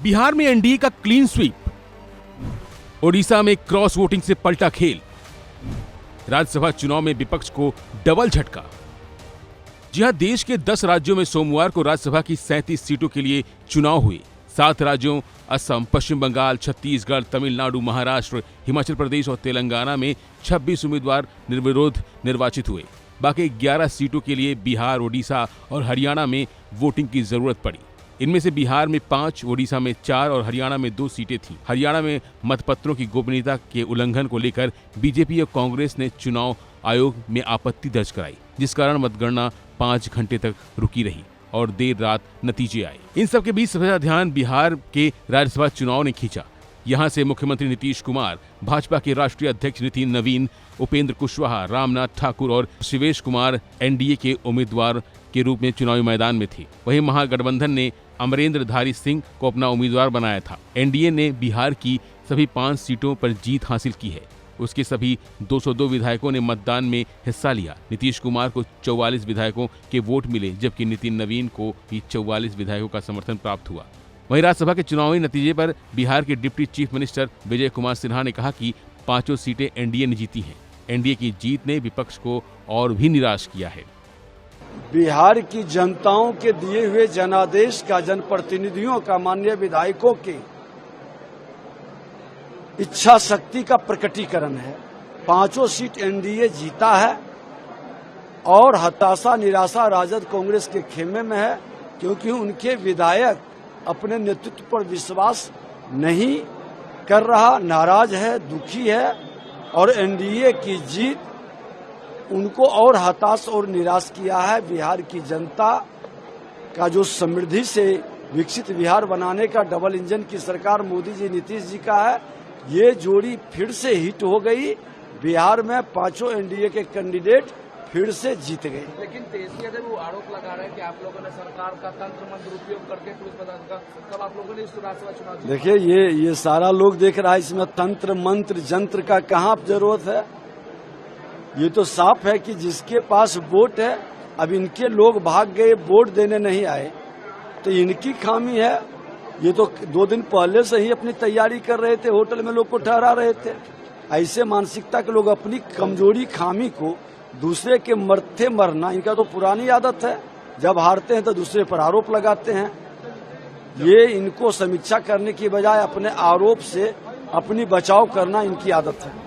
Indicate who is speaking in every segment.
Speaker 1: बिहार में एनडीए का clean sweep, Odisha में क्रॉस वोटिंग से पलटा खेल, राज्यसभा चुनाव में विपक्ष को डबल झटका। जी हां, देश के 10 राज्यों में सोमवार को राज्यसभा की 37 सीटों के लिए चुनाव हुए। 7 राज्यों असम, पश्चिम बंगाल, छत्तीसगढ़, तमिलनाडु, महाराष्ट्र, हिमाचल प्रदेश और तेलंगाना में 26 उम्मीदवार निर्विरोध निर्वाचित हुए। बाकी 11 सीटों के लिए बिहार, ओडिशा और हरियाणा में वोटिंग की जरूरत पड़ी। इनमें से बिहार में 5, ओडिशा में 4 और हरियाणा में 2 सीटें थीं। हरियाणा में मतपत्रों की गोपनीयता के उल्लंघन को लेकर बीजेपी और कांग्रेस ने चुनाव आयोग में आपत्ति दर्ज कराई, जिस कारण मतगणना 5 घंटे तक रुकी रही और देर रात नतीजे आए। इन सब के बीच सबसे ज्यादा ध्यान बिहार के राज्यसभा चुनाव ने खींचा। यहां से मुख्यमंत्री नीतीश कुमार, भाजपा के राष्ट्रीय अध्यक्ष नितिन नवीन, उपेंद्र कुशवाहा, रामनाथ ठाकुर और शिवेश कुमार एनडीए के उम्मीदवार के रूप में चुनावी मैदान में थे। वहीं महागठबंधन ने अमरेंद्रधारी सिंह को अपना उम्मीदवार बनाया था। एनडीए ने बिहार की सभी 5 सीटों पर जीत हासिल की है। उसके सभी 202 विधायकों ने मतदान में हिस्सा लिया। नीतीश कुमार को 44 विधायकों के वोट मिले, जबकि नितिन नवीन को भी 44 विधायकों का समर्थन प्राप्त हुआ। वहीं राज्यसभा के चुनावी नतीजे पर बिहार के deputy chief minister Vijay Kumar Sinha ने कहा कि 5 सीटें एनडीए ने जीती हैं। एनडीए की जीत ने विपक्ष को और भी निराश किया है।
Speaker 2: बिहार की जनताओं के दिए हुए जनादेश का, जनप्रतिनिधियों का, माननीय विधायकों की इच्छा शक्ति का प्रकटीकरण है। 5 सीट एनडीए जीता है और हताशा, निराशा राजद कांग्रेस के खेमे में है, क्योंकि उनके विधायक अपने नेतृत्व पर विश्वास नहीं कर रहा, नाराज है, दुखी है और एनडीए की जीत उनको और हताश और निराश किया है। बिहार की जनता का जो समृद्धि से विकसित बिहार बनाने का डबल इंजन की सरकार मोदी जी, नीतीश जी का है, ये जोड़ी फिर से हिट हो गई। बिहार में 5 एनडीए के कैंडिडेट फिर से जीत गए।
Speaker 3: लेकिन तेजी यादव वो आरोप लगा रहे हैं कि आप लोगों ने सरकार का तंत्र मंत्र उपयोग करके पुलिस प्रशासन का, तब आप लोगों ने इस राज्यसभा चुनाव।
Speaker 2: देखिए, ये सारा लोग देख रहा है, इसमें तंत्र मंत्र जंत्र का कहाँ जरूरत है। ये तो साफ है कि जिसके पास वोट है, अब इनके लोग भाग गए, वोट देने नहीं आए, तो इनकी खामी है। ये तो 2 दिन पहले से ही अपनी तैयारी कर रहे थे, होटल में लोग को ठहरा रहे थे। ऐसे मानसिकता के लोग अपनी कमजोरी, खामी को दूसरे के मरते मरना, इनका तो पुरानी आदत है। जब हारते हैं तो दूसरे पर आरोप लगाते हैं। ये इनको समीक्षा करने की बजाय अपने आरोप से अपनी बचाव करना इनकी आदत है।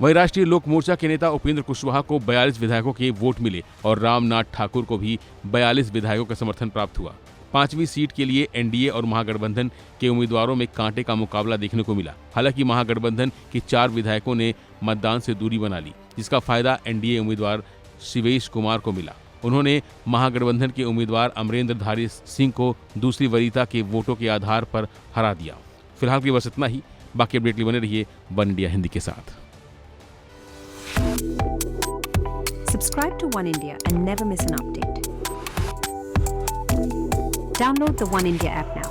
Speaker 1: वहीं राष्ट्रीय लोक मोर्चा के नेता उपेंद्र कुशवाहा को 42 विधायकों के वोट मिले और रामनाथ ठाकुर को भी 42 विधायकों का समर्थन प्राप्त हुआ। 5वीं सीट के लिए एनडीए और महागठबंधन के उम्मीदवारों में कांटे का मुकाबला देखने को मिला। हालांकि महागठबंधन के 4 विधायकों ने मतदान से दूरी बना ली, जिसका फायदा एनडीए उम्मीदवार शिवेश कुमार को मिला। उन्होंने महागठबंधन के उम्मीदवार अमरेंद्रधारी सिंह को दूसरी वरीयता के वोटों के आधार पर हरा दिया। फिलहाल के लिए बस इतना ही। बाकी अपडेट के लिए बने रहिए वन इंडिया हिंदी के साथ।
Speaker 4: Subscribe to One India and never miss an update. Download the One India app now.